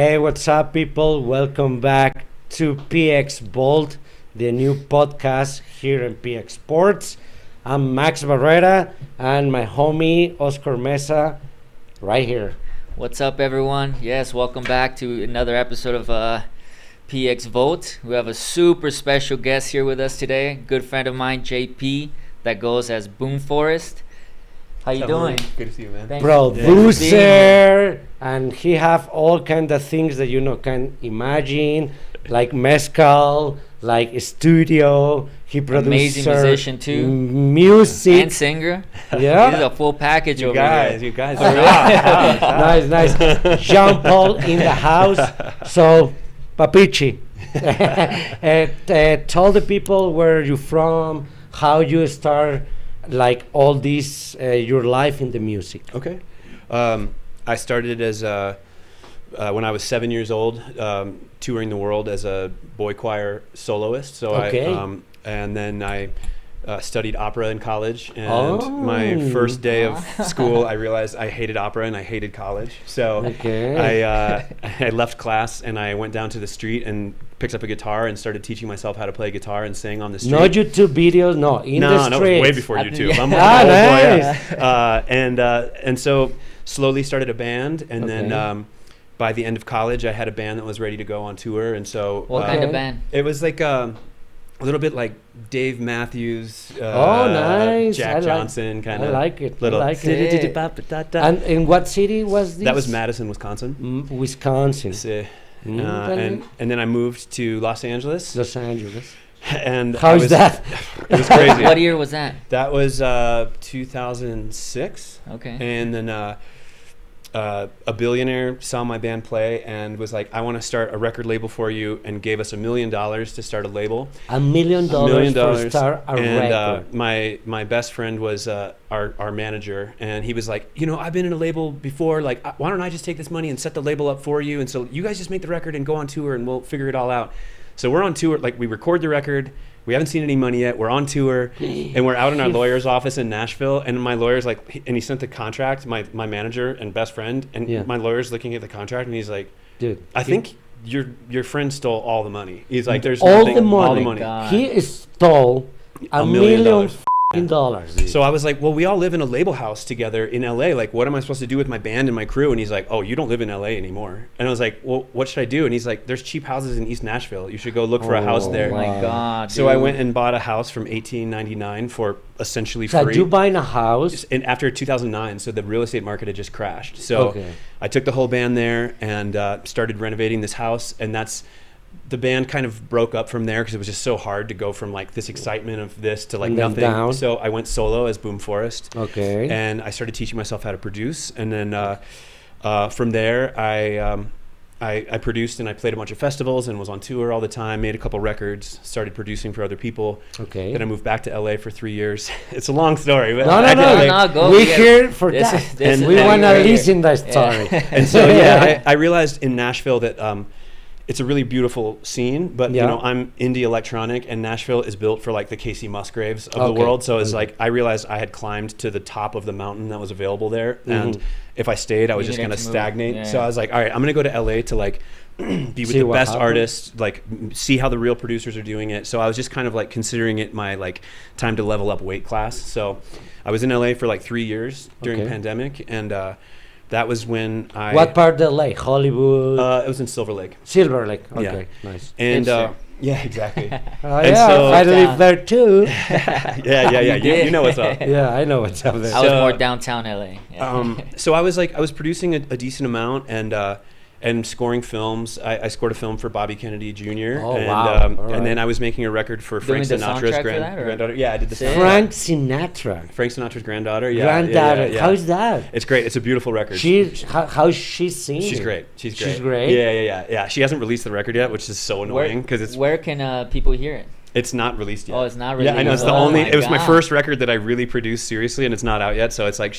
Hey, what's up, people? Welcome back to PX Bold, the new podcast here in PX Sports. I'm Max Barrera and my homie Oscar Mesa right here. What's up, everyone? Yes, welcome back to another episode of PX Vote. We have a super special guest here with us today. Good friend of mine, JP, that goes as BOOMFOREST. How you doing? Good to see you, man. Thanks. Producer, and he have all kind of things that you can imagine, like mezcal, like studio. He produces Amazing musician too, music and singer. Yeah, He's a full package over You here. guys. nice. Jean Paul in the house. So, Papichi, tell the people where you're from, how you start, like all this, your life in the music. Okay. I started as when I was 7 years old, touring the world as a boy choir soloist. So and then I studied opera in college. And my first day of school, I realized I hated opera and I hated college. So I left class and I went down to the street and picked up a guitar and started teaching myself how to play guitar and sang on the street. No YouTube videos, the street. No, way before YouTube. I'm nice. And so slowly started a band, and then by the end of college, I had a band that was ready to go on tour. And so What kind of band? It was like a little bit like Dave Matthews, nice. Jack Johnson kind of. I like it. Little. I like it. And in what city was this? That was Madison, Wisconsin. Wisconsin. And then I moved to Los Angeles. And how's that? It was crazy. What year was that? That was 2006. Okay. And then a billionaire saw my band play and was like, I want to start a record label for you, and gave us $1 million to start a label. $1 million to start a record. And my best friend was our manager, and he was like, I've been in a label before, like, why don't I just take this money and set the label up for you, and so you guys just make the record and go on tour and we'll figure it all out. So we're on tour, like we record the record, we haven't seen any money yet, we're on tour, and we're out in our lawyer's office in Nashville, and my lawyer's like, and he sent the contract, my manager and best friend, and my lawyer's looking at the contract, and he's like, dude, I think your friend stole all the money. He's like, there's all nothing, the money. All the money. God. He stole $1 million dollars. Dude. So I was like, well, we all live in a label house together in LA. Like, what am I supposed to do with my band and my crew? And he's like, oh, you don't live in LA anymore. And I was like, well, what should I do? And he's like, there's cheap houses in East Nashville. You should go look for a house there. Oh my God. So I went and bought a house from $18.99 for essentially free. So you buying a house? And after 2009, so the real estate market had just crashed. So I took the whole band there and started renovating this house. And the band kind of broke up from there because it was just so hard to go from like this excitement of this to like nothing. Down. So I went solo as BOOMFOREST. Okay. And I started teaching myself how to produce. And then from there, I produced and I played a bunch of festivals and was on tour all the time, made a couple records, started producing for other people. Okay. Then I moved back to LA for 3 years. It's a long story. But No, we're here for that. And we want to listen that story. And so, I realized in Nashville that it's a really beautiful scene, but I'm indie electronic, and Nashville is built for like the Casey Musgraves of the world. So it's like I realized I had climbed to the top of the mountain that was available there, and if I stayed, I was just going to stagnate. Yeah. So I was like, all right, I'm going to go to LA to like be with the best artists, like see how the real producers are doing it. So I was just kind of like considering it my like time to level up weight class. So I was in LA for like 3 years during the pandemic, and that was when I... What part of LA? Hollywood? It was in Silver Lake. Silver Lake. Okay, nice. And yeah, exactly. So I live there too. yeah. You know what's up. Yeah, I know what's up there. I was more downtown LA. Yeah. So I was producing a decent amount and scoring films. I scored a film for Bobby Kennedy Jr. And then I was making a record for Frank Sinatra's granddaughter. Yeah, I did the Frank Sinatra's granddaughter. Yeah. How's that? It's great. It's a beautiful record. How's she singing? She's great. She's great. Yeah. She hasn't released the record yet, which is so annoying because it's. Where can people hear it? It's not released yet. Oh, it's not released. Yeah, I know. It's the only. It was my first record that I really produced seriously, and it's not out yet. So it's like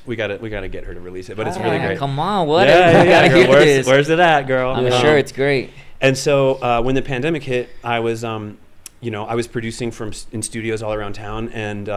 we gotta get her to release it, but it's really great. Come on, what? Yeah, girl, where's it at, girl? I'm sure it's great. And so when the pandemic hit, I was I was producing in studios all around town, and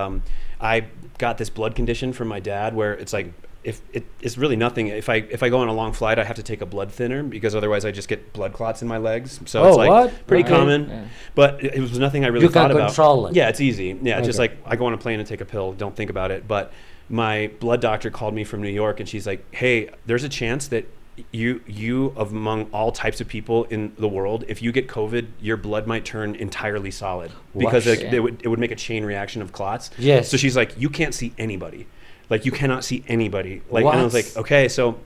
I got this blood condition from my dad where it's like it's really nothing. If I go on a long flight, I have to take a blood thinner because otherwise I just get blood clots in my legs. So it's like pretty common. Yeah. But it was nothing I really thought about. You can control it. Yeah, it's easy. Yeah, just like I go on a plane and take a pill, don't think about it. But my blood doctor called me from New York and she's like, "Hey, there's a chance that you among all types of people in the world, if you get COVID, your blood might turn entirely solid because it would make a chain reaction of clots." Yes. So she's like, "You can't see anybody. Like you cannot see anybody." Like, and I was like, okay. So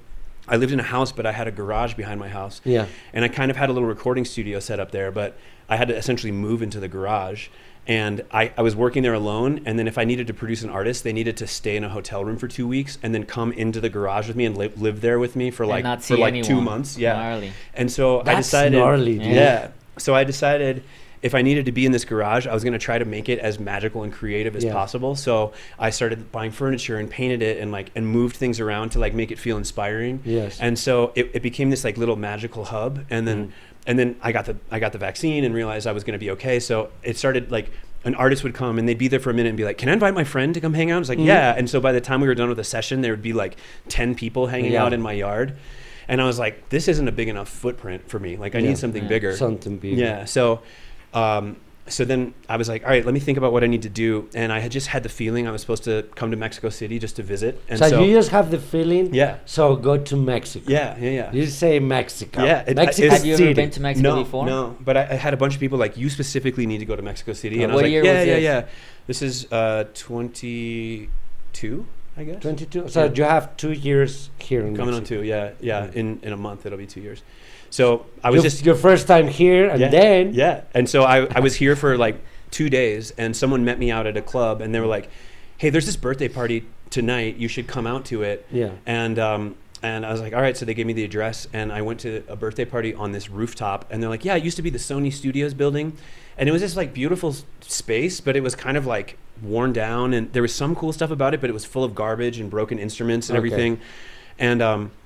I lived in a house, but I had a garage behind my house. Yeah. And I kind of had a little recording studio set up there, but I had to essentially move into the garage. And I was working there alone. And then if I needed to produce an artist, they needed to stay in a hotel room for 2 weeks and then come into the garage with me and live there with me for like 2 months. Yeah. Gnarly. And so I decided, so I decided if I needed to be in this garage, I was going to try to make it as magical and creative as possible. So I started buying furniture and painted it and moved things around to like make it feel inspiring. Yes. And so it became this like little magical hub. And then I got the vaccine and realized I was going to be okay. So it started like an artist would come and they'd be there for a minute and be like, "Can I invite my friend to come hang out?" I was like, "Yeah." And so by the time we were done with the session, there would be like 10 people hanging out in my yard. And I was like, this isn't a big enough footprint for me. Like I need something bigger. Something bigger. Yeah. So then I was like, all right, let me think about what I need to do. And I had just had the feeling I was supposed to come to Mexico City just to visit. And so you just have the feeling? Yeah. So go to Mexico. Yeah. You say Mexico. Yeah. Mexico Have you ever been to Mexico before? No. But I had a bunch of people like, you specifically need to go to Mexico City. And I was like, year was this? yeah. This is 22, I guess. 22. So you have 2 years here in Coming Mexico. on 2, yeah. In a month, it'll be 2 years. So I was just your first time here, and then and so I was here for like 2 days, and someone met me out at a club, and they were like, "Hey, there's this birthday party tonight. You should come out to it." Yeah. And I was like, "All right." So they gave me the address, and I went to a birthday party on this rooftop, and they're like, "Yeah, it used to be the Sony Studios building," and it was this like beautiful space, but it was kind of like worn down, and there was some cool stuff about it, but it was full of garbage and broken instruments and everything. And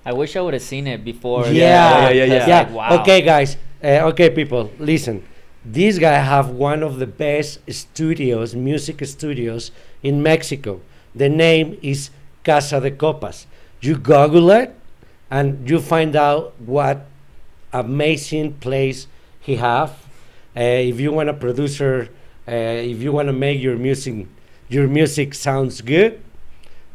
I wish I would have seen it before. Yeah. Like, wow. Okay, guys. Okay, people, listen. These guys have one of the best studios, music studios in Mexico. The name is Casa de Copas. You Google it, and you find out what amazing place he have. If you want a producer, if you want to make your music sounds good,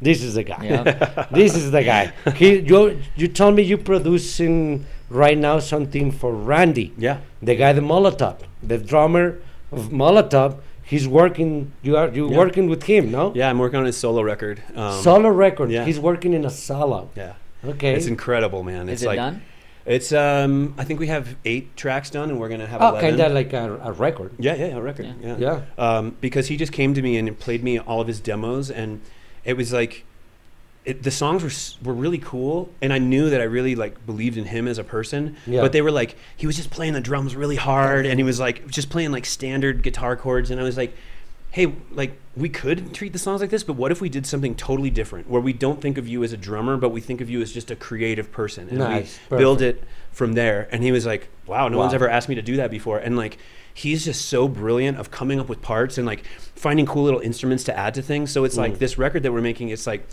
this is the guy. Yep. This is the guy. You told me you're producing right now something for Randy. Yeah. The guy, the Molotov, the drummer of Molotov. He's working. You're working with him, no? Yeah, I'm working on his solo record. Solo record. Yeah. He's working in a solo. Yeah. Okay. It's incredible, man. Is it done? It's I think we have 8 tracks done, and we're gonna have 11. Kind of like a record. Yeah, a record. Yeah. Because he just came to me and played me all of his demos, and it was like, the songs were really cool, and I knew that I really like believed in him as a person. Yeah. But they were like, he was just playing the drums really hard, and he was like just playing like standard guitar chords, and I was like, hey, like we could treat the songs like this, but what if we did something totally different, where we don't think of you as a drummer, but we think of you as just a creative person, and we build it from there. And he was like, wow, no one's ever asked me to do that before. And like, he's just so brilliant of coming up with parts and like finding cool little instruments to add to things. So it's like this record that we're making, it's like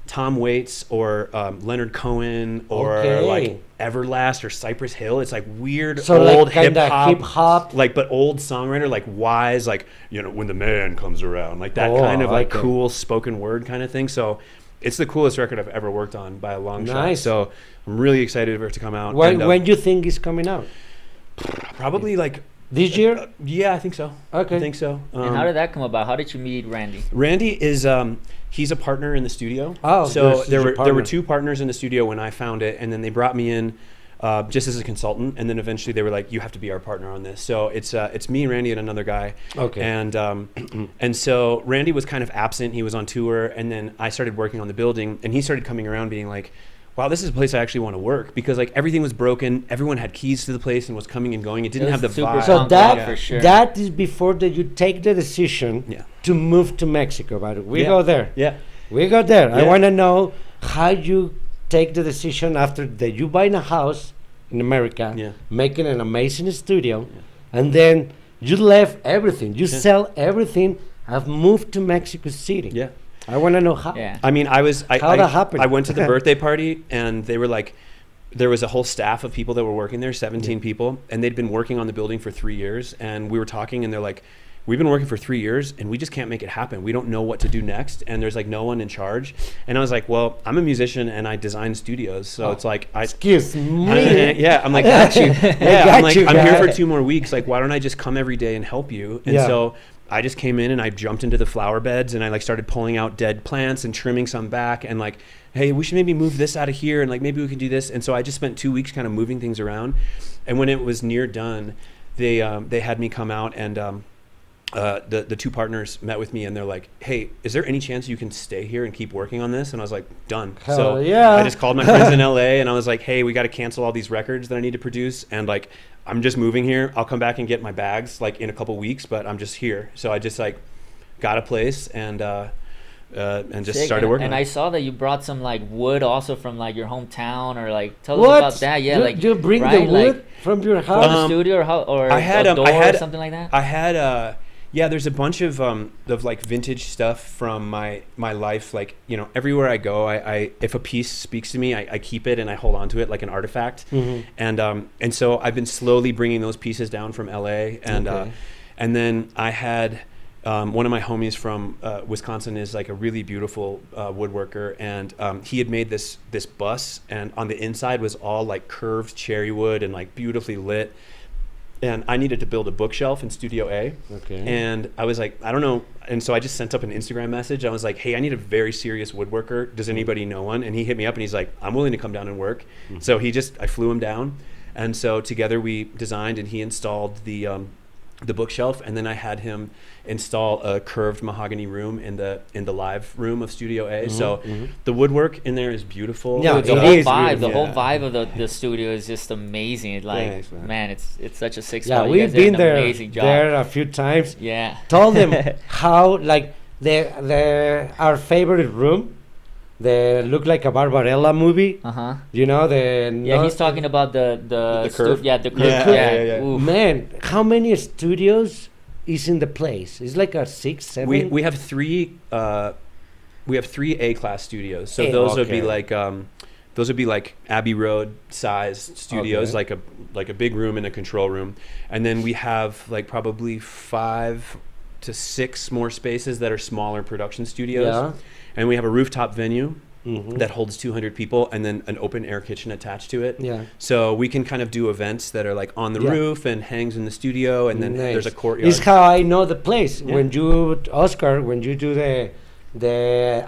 Tom Waits or Leonard Cohen or like Everlast or Cypress Hill. It's like weird old like hip hop, like but old songwriter, like Wise, like, you know, when the man comes around, like that kind of like cool spoken word kind of thing. So it's the coolest record I've ever worked on by a long shot. So I'm really excited for it to come out. When do you think it's coming out? Probably like this year? Yeah, I think so. Okay. I think so. And how did that come about? How did you meet Randy? Randy is he's a partner in the studio. Oh, so there were 2 partners in the studio when I found it, and then they brought me in just as a consultant, and then eventually they were like, you have to be our partner on this. So it's me, Randy, and another guy. Okay. And so Randy was kind of absent. He was on tour, and then I started working on the building, and he started coming around being like, wow, this is a place I actually want to work, because like everything was broken. Everyone had keys to the place and was coming and going. It didn't have the vibe. So that is before that you take the decision to move to Mexico. But we go there. Yeah. We go there. I want to know how you take the decision after that you buy a house in America, making an amazing studio, and then you left everything. You sell everything. I've moved to Mexico City. Yeah. I want to know how. Yeah. I mean, How that happened? I went to the birthday party, and they were like, there was a whole staff of people that were working there, 17 people, and they'd been working on the building for 3 years. And we were talking, and they're like, we've been working for 3 years, and we just can't make it happen. We don't know what to do next, and there's like no one in charge. And I was like, well, I'm a musician, and I design studios, so it's like, excuse me. Yeah, I'm like, I got you. yeah, I'm like, you, I'm here guy. for 2 more weeks. Like, why don't I just come every day and help you? And so I just came in and I jumped into the flower beds, and I like started pulling out dead plants and trimming some back, and like, hey, we should maybe move this out of here, and like maybe we can do this. And so I just spent 2 weeks kind of moving things around. And when it was near done, they had me come out, and the 2 partners met with me, and they're like, hey, is there any chance you can stay here and keep working on this? And I was like, done. Hell so yeah. I just called my friends in LA, and I was like, hey, we got to cancel all these records that I need to produce, and like, I'm just moving here. I'll come back and get my bags like in a couple weeks, but I'm just here. So I just like got a place and just started working. And I saw that you brought some like wood also from like your hometown, or like tell What? us about that. Yeah, like you bring right? the wood like, from your from house? the studio, or I had a door I had or something like that. I had yeah, there's a bunch of like vintage stuff from my life. Like, you know, everywhere I go, I if a piece speaks to me, I keep it and I hold on to it like an artifact. And so I've been slowly bringing those pieces down from LA, and then I had one of my homies from Wisconsin is like a really beautiful woodworker, and he had made this bus, and on the inside was all like curved cherry wood and like beautifully lit. And I needed to build a bookshelf in Studio A. Okay. And I was like, I don't know. And so I just sent up an Instagram message. I was like, hey, I need a very serious woodworker. Does anybody know one? And he hit me up, and he's like, I'm willing to come down and work. So I flew him down. And so together we designed, and he installed the bookshelf, and then I had him install a curved mahogany room in the live room of Studio A. So the woodwork in there is beautiful. Yeah, Dude, the it whole is vibe, beautiful. the whole vibe of the studio is just amazing. It's like, Thanks, man. man, it's such a six. Yeah, You we've guys did been an amazing job. there a few times. Yeah. Told them how like our favorite room. They look like a Barbarella movie. You know Yeah, he's talking about the curve. the curve. Yeah. Oof. Man, how many studios is in the place? It's like a 6, 7. We have 3 A-class studios. So Hey, those would okay. be like those would be like Abbey Road size studios, Okay. like a big room and a control room. And then we have like probably 5 to 6 more spaces that are smaller production studios. Yeah. And we have a rooftop venue that holds 200 people, and then an open air kitchen attached to it. Yeah. So we can kind of do events that are like on the roof and hangs in the studio, and then there's a courtyard. It's how I know the place. Yeah. When you, Oscar, when you do the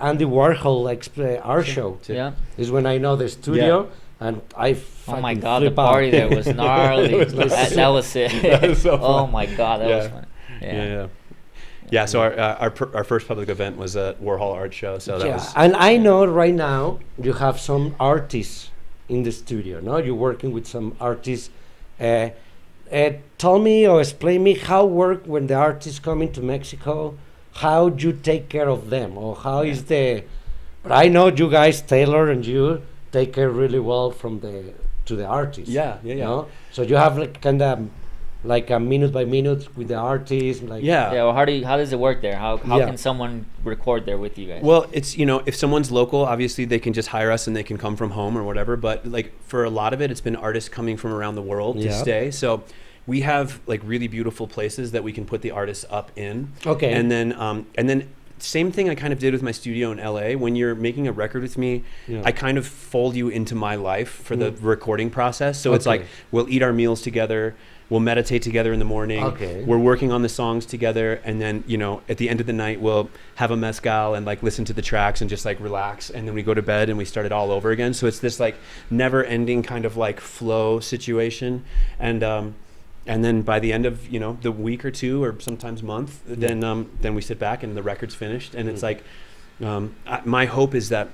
Andy Warhol art show, Yeah. is when I know the studio, and I Oh my fucking God, the flip out. party there was gnarly. that was it. That was so Oh fun. my God, that was fun. Yeah, so our first public event was a Warhol art show. So that was And I know right now you have some artists in the studio. No, you're working with some artists. Tell me or explain me how work when the artists come into Mexico. How do you take care of them, or how is the? But I know you guys, Taylor and you, take care really well to the artists. Yeah. No? So you have like kind of like a minute by minute with the artist, like Yeah, well, how does it work there? How Yeah. can someone record there with you guys? Well, it's, you know, if someone's local, obviously they can just hire us and they can come from home or whatever. But like for a lot of it, it's been artists coming from around the world to Yeah. stay. So we have like really beautiful places that we can put the artists up in. Okay. And then same thing I kind of did with my studio in LA. When you're making a record with me, Yeah. I kind of fold you into my life for the recording process. So it's Okay. like we'll eat our meals together. We'll meditate together in the morning. Okay. We're working on the songs together, and then, you know, at the end of the night, we'll have a mezcal and like listen to the tracks and just like relax, and then we go to bed and we start it all over again. So it's this like never-ending kind of like flow situation, and then by the end of, you know, the week or two or sometimes month, then we sit back and the record's finished, and it's like my hope is that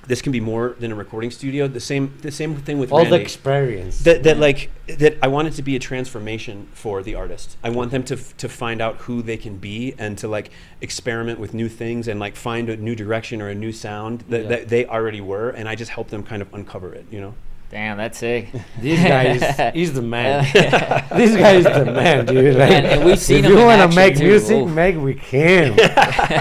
this can be more than a recording studio. The same thing with all Randy. the experience. That I want it to be a transformation for the artist. I want them to find out who they can be and to like experiment with new things and like find a new direction or a new sound that they already were, and I just help them kind of uncover it, you know. Damn, that's sick. This guy he's the man. This guy is the man, dude. Like, and we've seen if him you in want to action make too. music, make with him.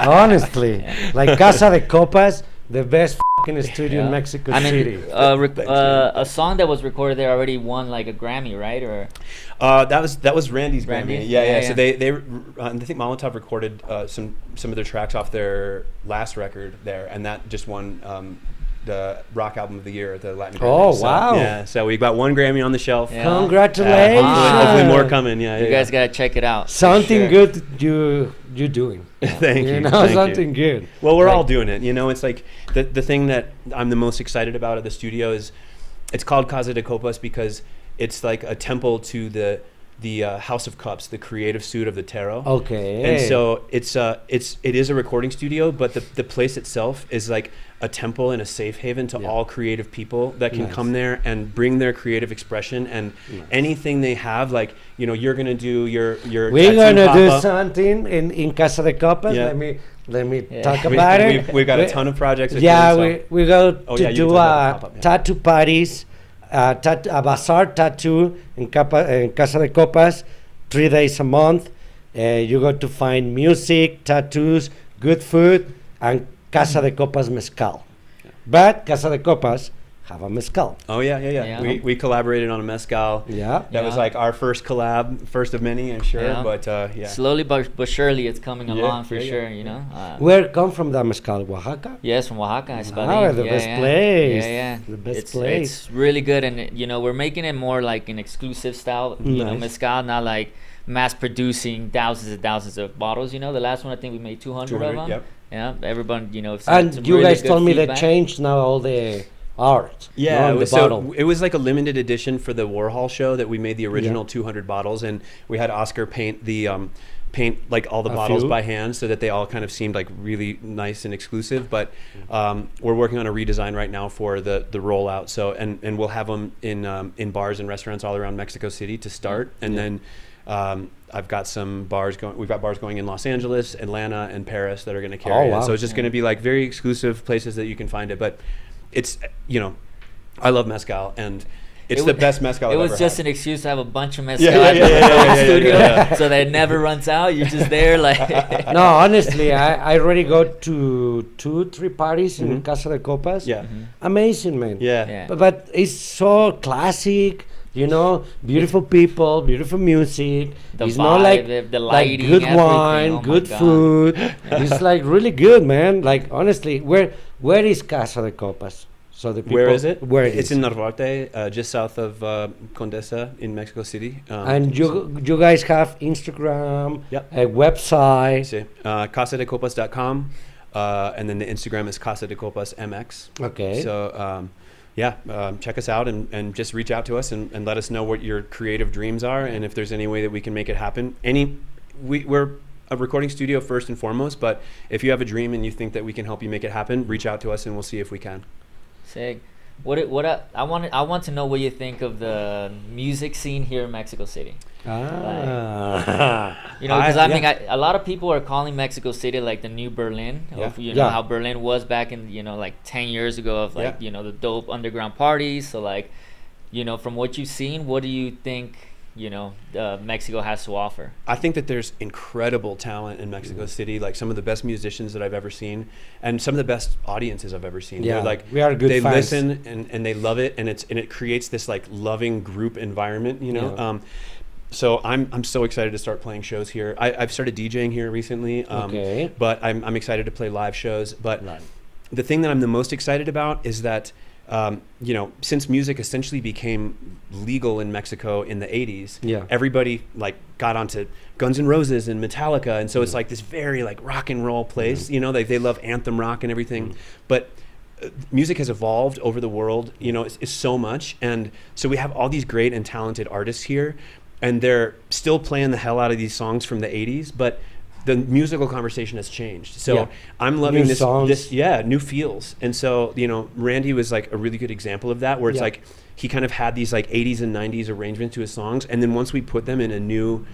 Honestly, like Casa de Copas, the best fucking studio in Mexico City. A song that was recorded there already won like a Grammy, right? Or that was Randy's Randy? Grammy. Yeah. Yeah. So they I think Molotov recorded some of their tracks off their last record there, and that just won the rock album of the year at the Latin Grammy. Oh, So, wow. Yeah, so we got 1 Grammy on the shelf. Yeah. Congratulations. Hopefully more coming. Yeah, you guys gotta check it out. Something for sure. good you're doing. Thank you. You know, thank something you. good. Well, we're Like- all doing it. You know, it's like the thing that I'm the most excited about at the studio is it's called Casa de Copas because it's like a temple to the House of Cups, the creative suit of the tarot. Okay. And so it is a recording studio, but the place itself is like a temple and a safe haven to all creative people that can come there and bring their creative expression and anything they have. Like, you know, you're gonna do your We're tattoo gonna do pop-up. something in Casa de Copas. Yeah. Let me talk about it. We've got a ton of projects. We go Oh, to yeah, you do can talk about the pop-up, yeah. tattoo parties, a bazaar tattoo in Casa de Copas, 3 days a month. You go to find music, tattoos, good food, and Casa de Copas mezcal. But Casa de Copas have a mezcal. Oh yeah. We collaborated on a mezcal. Yeah. That was like our first collab, first of many, I'm sure. Yeah. But Slowly but surely, it's coming along for yeah. sure. You know. Where come from the mezcal? Oaxaca? Yes, from Oaxaca, Ah, the best place. Yeah. The best it's, place. It's really good, and you know, we're making it more like an exclusive style. You know, Nice. mezcal, not like mass producing thousands and thousands of bottles. You know, the last one I think we made 200 of them. Yep. Yeah, everyone, you know. And you guys told me they changed now all the art. Yeah, on the so bottle. it was like a limited edition for the Warhol show that we made the original Yeah. 200 bottles, and we had Oscar paint like all the A bottles few? by hand so that they all kind of seemed like really nice and exclusive. But we're working on a redesign right now for the rollout. So and we'll have them in bars and restaurants all around Mexico City to start, and then. I've got some bars going. We've got bars going in Los Angeles, Atlanta, and Paris that are going to carry wow. it. So it's just going to be like very exclusive places that you can find it. But it's I love mezcal, and it's the best mezcal. It I've was ever just had. an excuse to have a bunch of mezcal Yeah, in the studio, so that it never runs out. You're just there, like. No, honestly, I already go to 2-3 parties in Casa de Copas. Yeah. Amazing, man. Yeah. But it's so classic. You know, beautiful people, beautiful music. The it's vibe, not like the like lighting, good everything. wine, Oh my good God. food. It's like really good, man. Like honestly, where is Casa de Copas? So the people, Where is it? Where It's is in Narvarte, just south of Condesa in Mexico City. And you guys have Instagram, Yep. a website. casadecopas.com, and then the Instagram is Casa de Copas MX. Okay. So check us out and just reach out to us and let us know what your creative dreams are and if there's any way that we can make it happen. We're a recording studio first and foremost, but if you have a dream and you think that we can help you make it happen, reach out to us and we'll see if we can. Sick. I want to know what you think of the music scene here in Mexico City. Ah. You know, because I mean, a lot of people are calling Mexico City like the new Berlin. Yeah. Of, you know, how Berlin was back in, like 10 years ago of like, the dope underground parties. So like, from what you've seen, what do you think, Mexico has to offer? I think that there's incredible talent in Mexico City, like some of the best musicians that I've ever seen and some of the best audiences I've ever seen. Yeah, They're like, we are good they fans. listen and they love it, and it creates this like loving group environment, Yeah. So I'm so excited to start playing shows here. I've started DJing here recently, Okay. but I'm excited to play live shows. But the thing that I'm the most excited about is that since music essentially became legal in Mexico in the 80s, everybody like got onto Guns N' Roses and Metallica, and so it's like this very like rock and roll place. They love anthem rock and everything, but music has evolved over the world. It's so much, and so we have all these great and talented artists here, and they're still playing the hell out of these songs from the 80s, but the musical conversation has changed. So I'm loving New this songs. new feels. And so, Randy was like a really good example of that, where it's like he kind of had these like 80s and 90s arrangements to his songs, and then once we put them in a new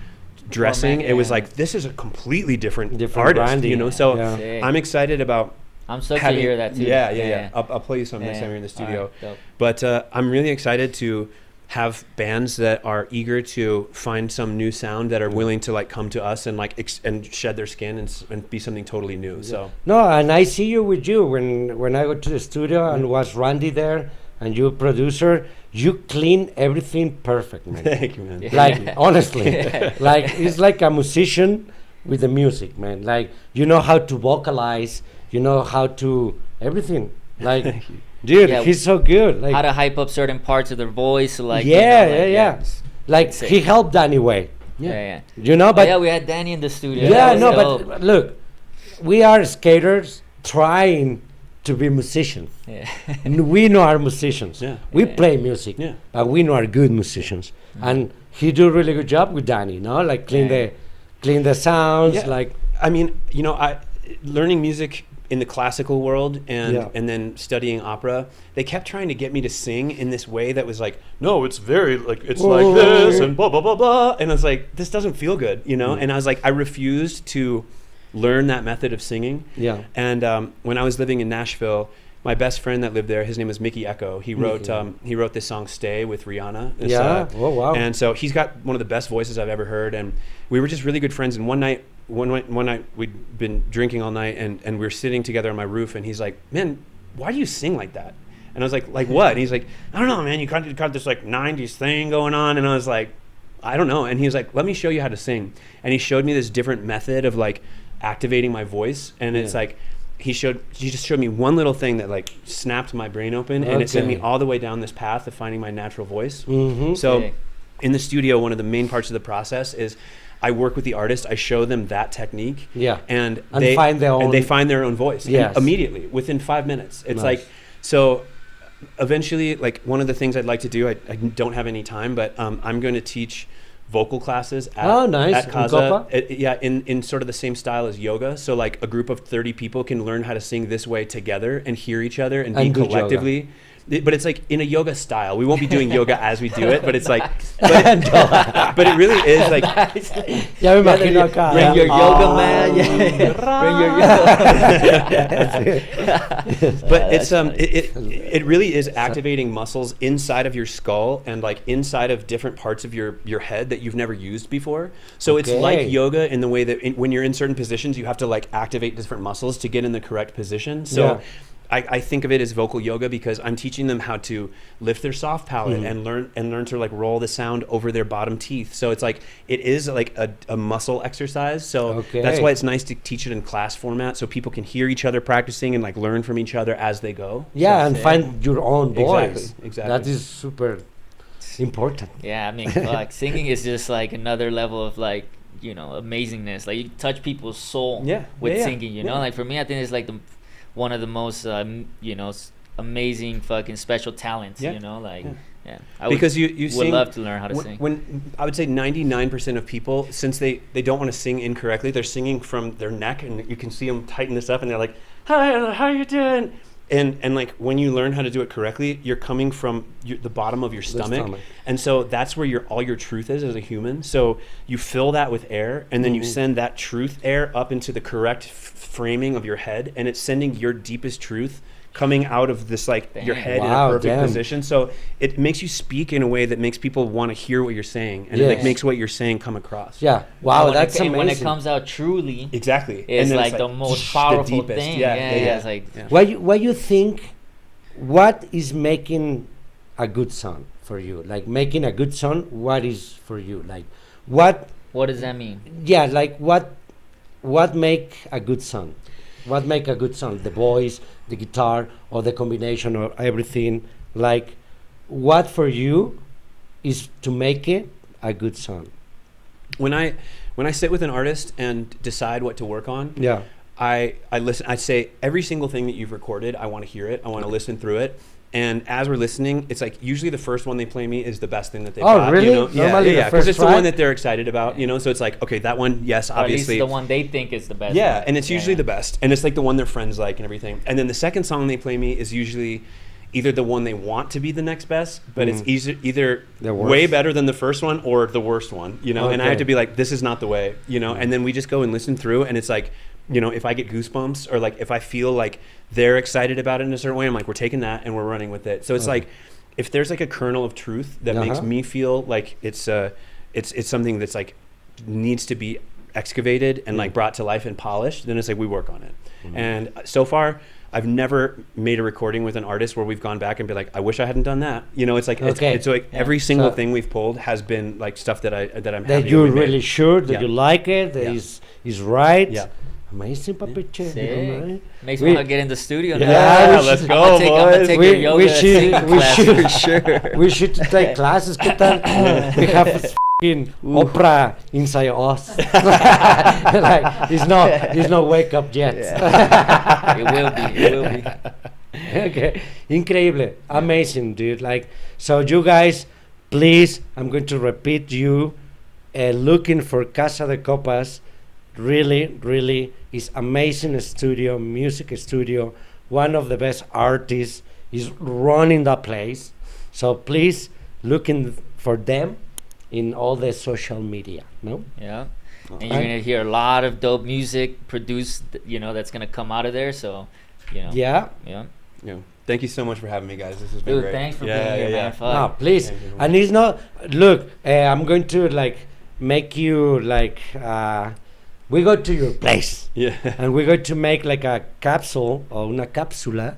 dressing, it was like, this is a completely different artist, Randy. So Yeah. I'm excited about I'm stoked to hear that too. Yeah. I'll play you some next time you're in the studio. Right, but I'm really excited to have bands that are eager to find some new sound, that are willing to like come to us and like and shed their skin and be something totally new. So no, and I see you with you when I go to the studio and was Randy there and you producer, you clean everything perfect, man. Thank you, man. Like honestly, like it's like a musician with the music, man. Like you know how to vocalize, you know how to everything. Like dude, he's so good. Like how to hype up certain parts of their voice, like like he helped Danny Way. Yeah. You know, but we had Danny in the studio. Yeah, no, but look, we are skaters trying to be musicians. Yeah. And we know our musicians. Yeah. We play music, but we know our good musicians. And he do a really good job with Danny, no? Like clean the sounds. Yeah. Like I mean, you know, learning music in the classical world and then studying opera, they kept trying to get me to sing in this way that was like, no, it's very like it's like this and blah blah blah blah, and I was like, this doesn't feel good, you know. And I was like, I refused to learn that method of singing. And when I was living in Nashville, my best friend that lived there, his name was Mickey Echo. He wrote this song "Stay" with Rihanna. Oh wow! And so he's got one of the best voices I've ever heard, and we were just really good friends. And one night we'd been drinking all night, and we were sitting together on my roof, and he's like, "Man, why do you sing like that?" And I was like what? And he's like, "I don't know, man. You got this like '90s thing going on." And I was like, "I don't know." And he was like, "Let me show you how to sing." And he showed me this different method of like activating my voice, and it's like he just showed me one little thing that like snapped my brain open, and it sent me all the way down this path of finding my natural voice. So in the studio, one of the main parts of the process is I work with the artist. I show them that technique, and they find their own voice immediately within 5 minutes. It's like, so eventually, like one of the things I'd like to do, I don't have any time, but I'm going to teach vocal classes at Casa. In sort of the same style as yoga. So like a group of 30 people can learn how to sing this way together and hear each other and be collectively. But it's like in a yoga style. We won't be doing yoga as we do it, but it's like, but it really is like. Bring your yoga mat. Bring your yoga. But it's it really is activating muscles inside of your skull and like inside of different parts of your head that you've never used before. So it's like yoga in the way that when you're in certain positions, you have to like activate different muscles to get in the correct position. So. I think of it as vocal yoga because I'm teaching them how to lift their soft palate and learn to like roll the sound over their bottom teeth. So it's like it is like a muscle exercise. So that's why it's nice to teach it in class format so people can hear each other practicing and like learn from each other as they go. Find your own voice. Exactly. That is super important. Yeah, I mean, like singing is just like another level of like, you know, amazingness. Like you touch people's soul with singing. You know, like for me, I think it's like one of the most you know, amazing fucking special talents, you know, like I because you would love to learn how to sing. When I would say 99% of people, since they don't want to sing incorrectly, they're singing from their neck, and you can see them tighten this up, and they're like, "Hi, how you doing?" And like when you learn how to do it correctly, you're coming from the bottom of your stomach, and so that's where all your truth is as a human. So you fill that with air, and then you send that truth air up into the correct framing of your head, and it's sending your deepest truth coming out of this like your head in a perfect position. So it makes you speak in a way that makes people want to hear what you're saying, and it like makes what you're saying come across. That's amazing. When it comes out truly, it's like the most powerful thing. It's like what you think, what is making a good song for you? Like making a good song, what is for you? Like what does that mean? Like what make a good song? What make a good song? The voice, the guitar, or the combination of everything? Like, what for you is to make it a good song? When I sit with an artist and decide what to work on, I listen. I say every single thing that you've recorded, I want to hear it. I want to listen through it. And as we're listening, it's like usually the first one they play me is the best thing that they've got. Really? You know? Yeah. Because it's the one that they're excited about, you know? So it's like, okay, that one, yes, or obviously. At least the one they think is the best. Yeah, one. And it's usually the best. And it's like the one their friends like and everything. And then the second song they play me is usually either the one they want to be the next best, but it's either way better than the first one or the worst one, you know? And I have to be like, this is not the way, you know? And then we just go and listen through, and it's like you know, if I get goosebumps or like if I feel like they're excited about it in a certain way, I'm like, we're taking that and we're running with it. So it's like, if there's like a kernel of truth that makes me feel like it's something that's like needs to be excavated and like brought to life and polished, then it's like we work on it. And so far, I've never made a recording with an artist where we've gone back and be like, I wish I hadn't done that. You know, it's like it's like every single thing we've pulled has been like stuff that I'm that happy you're that we really made. sure that you like it, that is right. Yeah. Amazing, Papiche. Sick. Makes me want to get in the studio now. Yeah, let's go, I'm gonna take your yoga singing class for sure. We should take classes. ¿Qué tal? We have f***ing Oprah inside us. Like, there's no wake up yet. It will be. Okay, increíble, amazing, dude. Like, so you guys, please, I'm going to repeat you, looking for Casa de Copas. Really is amazing studio, music studio. One of the best artists is running that place. So please looking for them in all the social media. No? Yeah. And you're gonna hear a lot of dope music produced, you know, that's gonna come out of there. So, you know. Yeah. Thank you so much for having me, guys. This has been great. Thanks for being here, man. Fuck. No, please. And it's not. Look, I'm going to like make you like. We go to your place. Yeah. And we're going to make like a capsule or una cápsula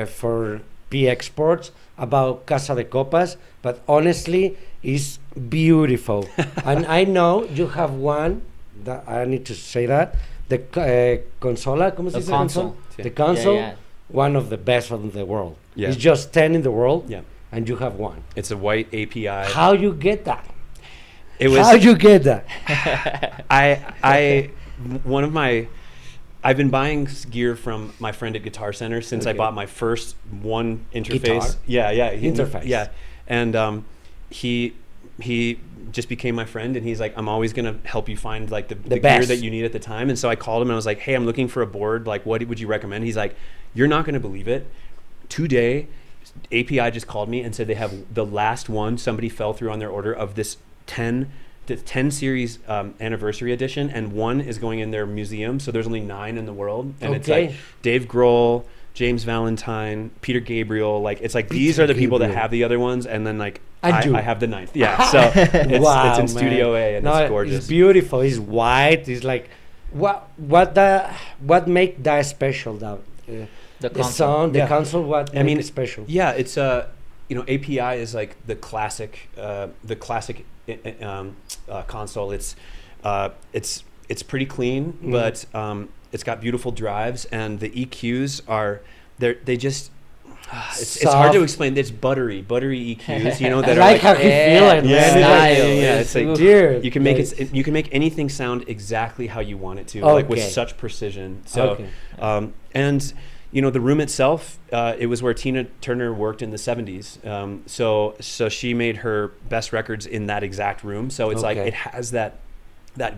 for PX Sports about Casa de Copas. But honestly, it's beautiful. And I know you have one. That I need to say that the consola. ¿Cómo se dice? Console. The console. Yeah. One of the best in the world. Yeah. It's just 10 in the world. Yeah. And you have one. It's a white API. How you get that? How'd you get that? I've been buying gear from my friend at Guitar Center since I bought my first one interface. Guitar? Yeah. Interface. Yeah. And he just became my friend, and he's like, I'm always gonna help you find like the gear best that you need at the time. And so I called him and I was like, hey, I'm looking for a board. Like, what would you recommend? He's like, you're not gonna believe it. Today, API just called me and said they have the last one. Somebody fell through on their order of this 10 series anniversary edition, and one is going in their museum, so there's only 9 in the world, and it's like Dave Grohl, James Valentine, Peter Gabriel, like it's like these are the people that have the other ones, and then like I have the 9th. So it's in Studio A, and it's gorgeous. It's beautiful. It's white. It's like what make that special? The console. sound, the console. What I mean, special? Yeah, it's API is like the classic console. It's pretty clean, but it's got beautiful drives, and the EQs are they just it's hard to explain. It's buttery EQs, you know, that I like how you feel it. It's like, dude, you can make anything sound exactly how you want it to, like with such precision. So and you know, the room itself, it was where Tina Turner worked in the 70s. So she made her best records in that exact room. So it's like it has that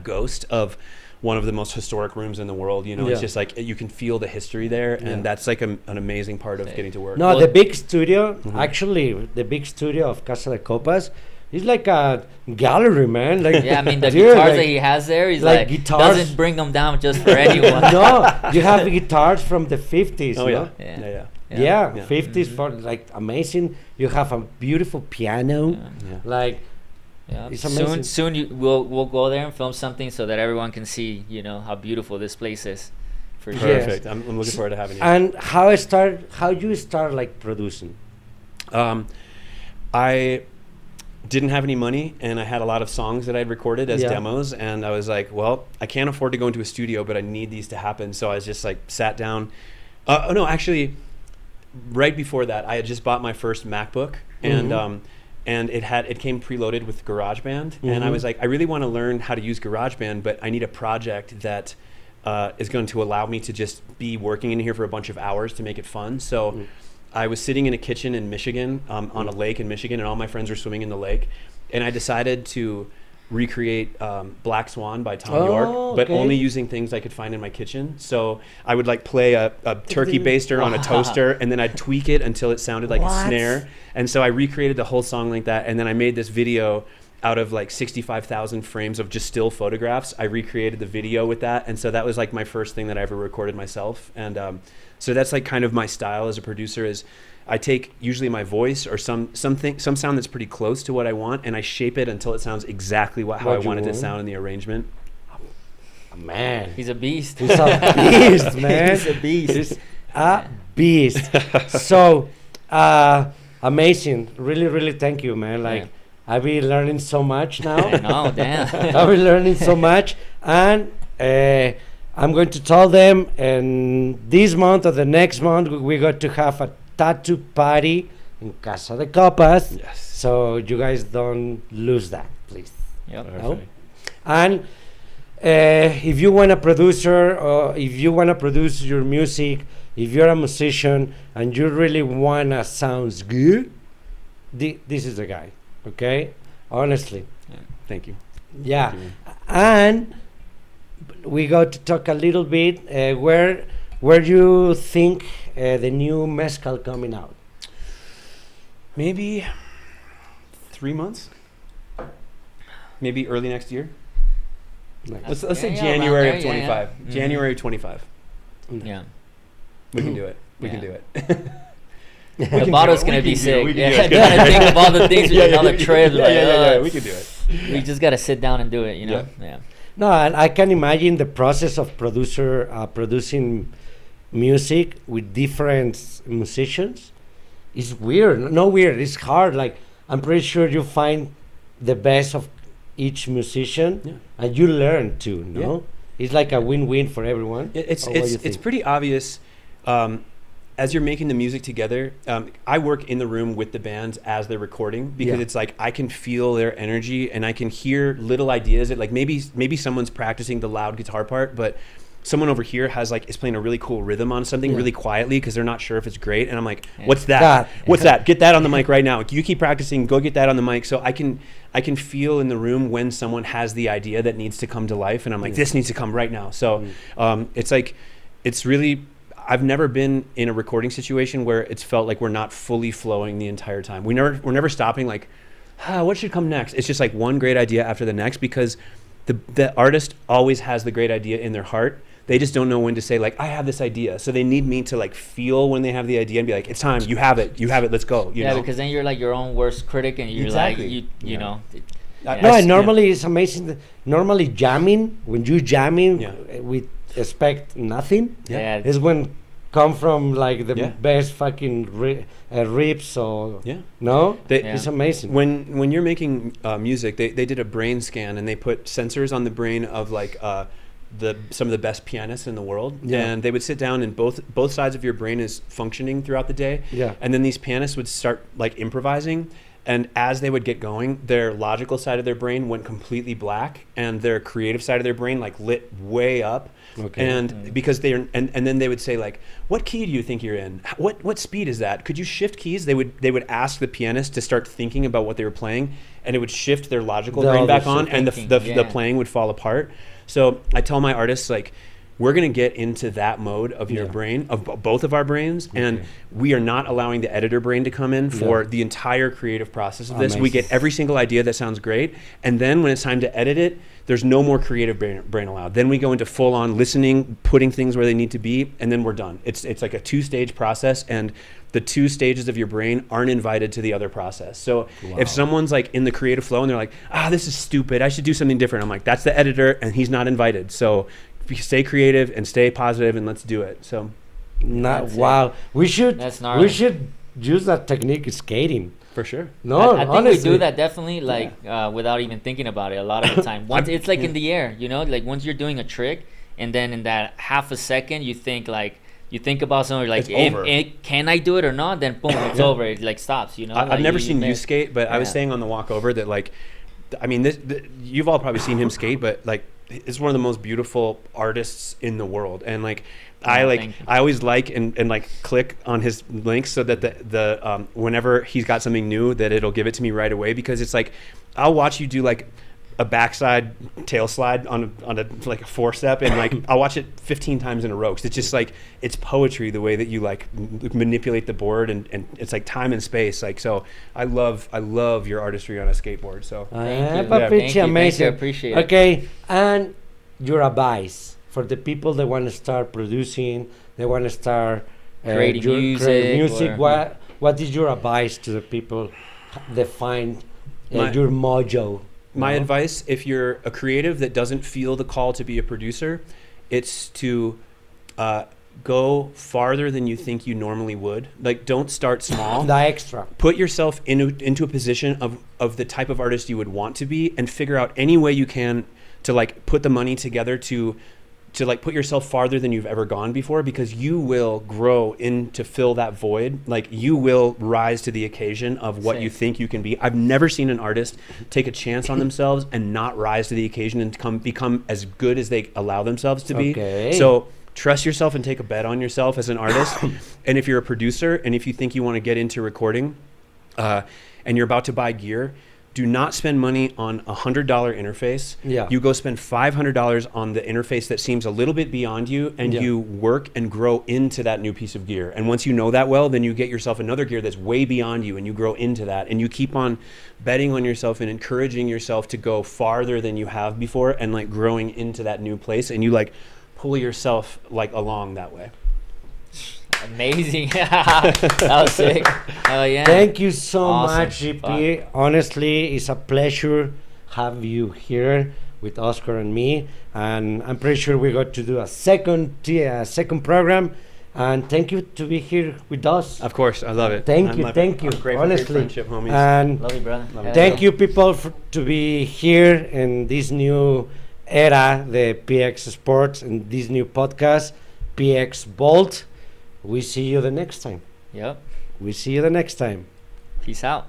ghost of one of the most historic rooms in the world. You know, it's just like you can feel the history there, and that's like an amazing part of getting to work. No, the big studio, actually, the big studio of Casa de Copas, it's like a gallery, man. Like, yeah, I mean, the guitars that he has there, he's like doesn't bring them down just for anyone. No, you have guitars from the 50s. Oh, no? Yeah, 50s for like amazing. You have a beautiful piano, like. Yeah. It's amazing. Soon we'll go there and film something so that everyone can see, you know, how beautiful this place is. For sure. Perfect. I'm looking forward to having you. And how you start like producing? I didn't have any money, and I had a lot of songs that I'd recorded as demos, and I was like, well, I can't afford to go into a studio, but I need these to happen. So I was just like sat down. Actually, right before that, I had just bought my first MacBook, and it came preloaded with GarageBand, and I was like, I really want to learn how to use GarageBand, but I need a project that is going to allow me to just be working in here for a bunch of hours to make it fun. So I was sitting in a kitchen in Michigan, on a lake in Michigan, and all my friends were swimming in the lake, and I decided to recreate Black Swan by Tom York, but only using things I could find in my kitchen. So I would like play a turkey baster on a toaster, and then I'd tweak it until it sounded like a snare. And so I recreated the whole song like that, and then I made this video out of like 65,000 frames of just still photographs. I recreated the video with that. And so that was like my first thing that I ever recorded myself. And so that's like kind of my style as a producer is I take usually my voice or some sound that's pretty close to what I want, and I shape it until it sounds exactly how I want it to sound in the arrangement. Man, he's a beast. He's a beast, man. He's a beast. He's a beast. So amazing. Really, really thank you, man. Like I've been learning so much now. I know, damn. I've been learning so much, and I'm going to tell them, and this month or the next month we got to have a tattoo party in Casa de Copas. Yes. So you guys don't lose that, please. Yep. No? And if you want a producer, or if you want to produce your music, if you're a musician and you really want to sound good, this is the guy. Okay, honestly. Yeah. Thank you. Yeah. Thank you. And we got to talk a little bit where you think the new mezcal coming out. Maybe 3 months. Maybe early next year. Nice. Let's say January of 25. Yeah. January of 25. Yeah. We can do it. We can do it. The bottle's gonna be sick. We Yeah, can do it. gotta think of all the things with another trip. Yeah, we can do it. We just gotta sit down and do it, you know? Yeah. No, and I can imagine the process of producing music with different musicians. It's weird. No, weird. It's hard. Like I'm pretty sure you find the best of each musician, and you learn too. No, it's like a win-win for everyone. It's pretty obvious. As you're making the music together, I work in the room with the bands as they're recording because it's like I can feel their energy and I can hear little ideas that like maybe someone's practicing the loud guitar part, but someone over here is playing a really cool rhythm on something really quietly because they're not sure if it's great, and I'm like, what's that? What's that? Get that on the mic right now. You keep practicing. Go get that on the mic. So I can feel in the room when someone has the idea that needs to come to life, and I'm like, this needs to come right now. So it's really. I've never been in a recording situation where it's felt like we're not fully flowing the entire time. We're never stopping like, what should come next? It's just like one great idea after the next because the artist always has the great idea in their heart. They just don't know when to say like, I have this idea. So they need me to like feel when they have the idea and be like, it's time, you have it, let's go. You know? Because then you're like your own worst critic and you're like, you know. No, and normally it's amazing. Normally jamming, when you jamming, we expect nothing. It's when come from like the best fucking rips or it's amazing. When you're making music, they did a brain scan and they put sensors on the brain of like some of the best pianists in the world, and they would sit down and both sides of your brain is functioning throughout the day, and then these pianists would start like improvising. And as they would get going, their logical side of their brain went completely black, and their creative side of their brain like lit way up. And because and then they would say like, "What key do you think you're in? What speed is that? Could you shift keys?" They would ask the pianist to start thinking about what they were playing, and it would shift their logical brain back on, and the playing would fall apart. So I tell my artists like, we're going to get into that mode of your brain, of both of our brains, and we are not allowing the editor brain to come in for the entire creative process of this. We get every single idea that sounds great, and then when it's time to edit it, there's no more creative brain allowed. Then we go into full-on listening, putting things where they need to be, and then we're done. It's like a two-stage process, and the two stages of your brain aren't invited to the other process. So if someone's like in the creative flow and they're like, this is stupid, I should do something different, I'm like, that's the editor, and he's not invited. So stay creative and stay positive and let's do it. So we should use that technique skating for sure. I think honestly, we do that definitely without even thinking about it a lot of the time. Once it's like in the air, you know, like once you're doing a trick and then in that half a second you think about something like, can I do it or not? Then boom, it's over. It like stops, you know. I've never seen you skate, but I was saying on the walk over that like, I mean, you've all probably seen him skate, but like, is one of the most beautiful artists in the world, and like I always like and like click on his links so that the whenever he's got something new that it'll give it to me right away, because it's like I'll watch you do like a backside tail slide on a like a 4-step, and like I'll watch it 15 times in a row, because it's just like, it's poetry the way that you like manipulate the board, and it's like time and space. Like, so I love your artistry on a skateboard. So Thank you. Papichi, Yeah. amazing. I appreciate it. Okay, and your advice for the people that want to start producing, they want to start Creating music, or- what is your advice to the people that find My- your mojo? My advice, if you're a creative that doesn't feel the call to be a producer, it's to go farther than you think you normally would. Like, don't start small. The extra. Put yourself into a position of the type of artist you would want to be, and figure out any way you can to like put the money together to like put yourself farther than you've ever gone before, because you will grow in to fill that void. Like, you will rise to the occasion of what you think you can be. I've never seen an artist take a chance on themselves and not rise to the occasion and become as good as they allow themselves to be. Okay. So trust yourself and take a bet on yourself as an artist. And if you're a producer, and if you think you want to get into recording, and you're about to buy gear, do not spend money on $100 interface. Yeah. You go spend $500 on the interface that seems a little bit beyond you, and you work and grow into that new piece of gear. And once you know that well, then you get yourself another gear that's way beyond you, and you grow into that. And you keep on betting on yourself and encouraging yourself to go farther than you have before, and like growing into that new place. And you like pull yourself like along that way. Amazing. That was sick. Oh yeah. Thank you so Awesome. much, GP. Honestly, it's a pleasure have you here with Oscar and me, and I'm pretty sure we got to do a second program. And thank you to be here with us. Of course, I love it. Thank I'm you, grateful thank you. for your Honestly, friendship, homies. and Love you, brother. thank you, people, to be here in this new era, the PX Sports, and this new podcast, PX Bolt. We see you the next time. Yep. We see you the next time. Peace out.